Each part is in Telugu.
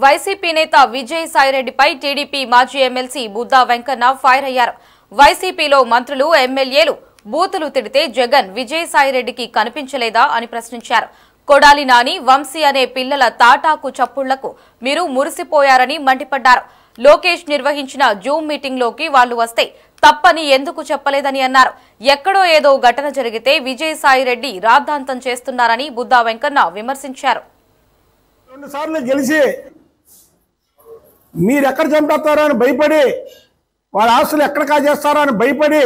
వైసీపీ నేత విజయసాయిరెడ్డిపై టీడీపీ మాజీ ఎమ్మెల్సీ బుద్దా వెంకన్న ఫైర్ అయ్యారు. వైసీపీలో మంత్రులు, ఎమ్మెల్యేలు బూతులు తిడితే జగన్ విజయసాయిరెడ్డికి కనిపించలేదా అని ప్రశ్నించారు. కొడాలి నాని, వంశీ అనే పిల్లల తాటాకు చప్పుళ్లకు మీరు మురిసిపోయారని మండిపడ్డారు. లోకేష్ నిర్వహించిన జూమ్ మీటింగ్లోకి వాళ్లు వస్తే తప్పని ఎందుకు చెప్పలేదని అన్నారు. ఎక్కడో ఏదో ఘటన జరిగితే విజయసాయిరెడ్డి రాద్ధాంతం చేస్తున్నారని బుద్దా వెంకన్న విమర్శించారు. 2 సార్లు గెలిచి మీరెక్కడ చంపేస్తారో అని భయపడి, వాళ్ళ ఆస్తులు ఎక్కడ కాజేస్తారో అని భయపడి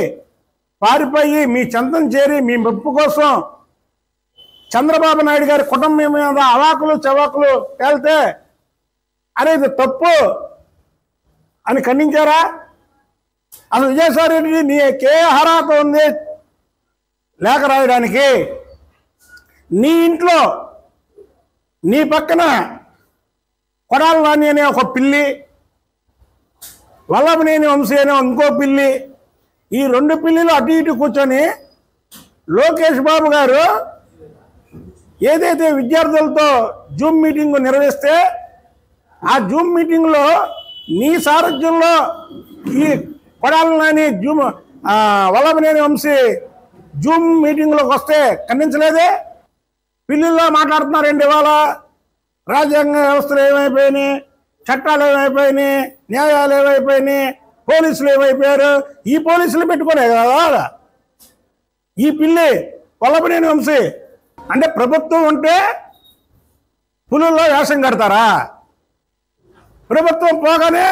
పారిపోయి మీ చెంతం చేరి మీ మెప్పు కోసం చంద్రబాబు నాయుడు గారి కుటుంబం మీద అవాకులు చవాకులు వెళ్తే అరే ఇది తప్పు అని ఖండించారా? అసలు విజయసాయిరెడ్డి నీకే అర్హత ఉంది లేఖ రాయడానికి? నీ ఇంట్లో నీ పక్కన కొడాలి నాని అనే ఒక పిల్లి, వల్లభనేని వంశీ అనే ఇంకో పిల్లి, ఈ 2 పిల్లిలు అటు ఇటు కూర్చొని లోకేష్ బాబు గారు ఏదైతే విద్యార్థులతో జూమ్ మీటింగ్ నిర్వహిస్తే ఆ జూమ్ మీటింగ్లో నీ సారథ్యంలో ఈ కొడాలి నాని వల్లభనేని వంశీ జూమ్ మీటింగ్లోకి వస్తే ఖండించలేదే? పిల్లిల్లో మాట్లాడుతున్నారండి. ఇవాళ రాజ్యాంగ వ్యవస్థలు ఏమైపోయినాయి, చట్టాలు ఏమైపోయినాయి, న్యాయాలు ఏమైపోయినాయి, పోలీసులు ఏమైపోయారు? ఈ పోలీసులు పెట్టుకునే కదా ఈ పిల్లి వల్లభనేని వంశీ. అంటే ప్రభుత్వం ఉంటే పులుల్లో వేషం కడతారా? ప్రభుత్వం పోగానే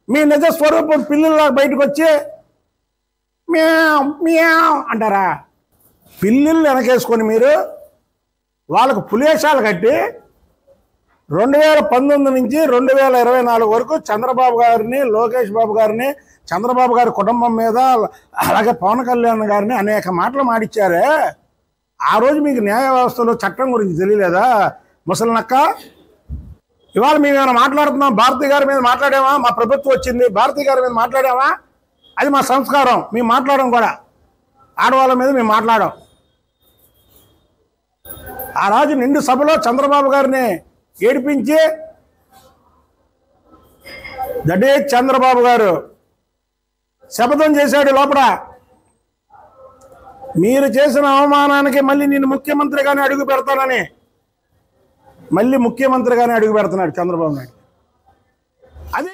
మీ నిజ స్వరూపం పిల్లుల్లా బయటకు వచ్చి మ్యావ్ మ్యావ్ అంటారా? పిల్లిళ్ళు వెనకేసుకొని మీరు వాళ్ళకు పులేశాలు కట్టి 2019 నుంచి 2024 వరకు చంద్రబాబు గారిని, లోకేష్ బాబు గారిని, చంద్రబాబు గారి కుటుంబం మీద, అలాగే పవన్ కళ్యాణ్ గారిని అనేక మాటలు మాడిచ్చారే. ఆ రోజు మీకు న్యాయ వ్యవస్థలో చట్టం గురించి తెలియలేదా ముసలినక్క? ఇవాళ మేము ఏమైనా మాట్లాడుతున్నాం, భారతి గారి మీద మాట్లాడామా? మా ప్రభుత్వం వచ్చింది, భారతి గారి మీద మాట్లాడామా? అది మా సంస్కారం. మేము మాట్లాడడం కూడా ఆడవాళ్ళ మీద మేము మాట్లాడాం. ఆ రోజు నిండు సభలో చంద్రబాబు గారిని ఏడిపించి దడే చంద్రబాబు గారు శపథం చేశాడు లోపల. మీరు చేసిన అవమానానికి మళ్ళీ నేను ముఖ్యమంత్రిగానే అడుగు పెడతానని మళ్ళీ ముఖ్యమంత్రిగానే అడుగు పెడుతున్నాడు చంద్రబాబు నాయుడు. అది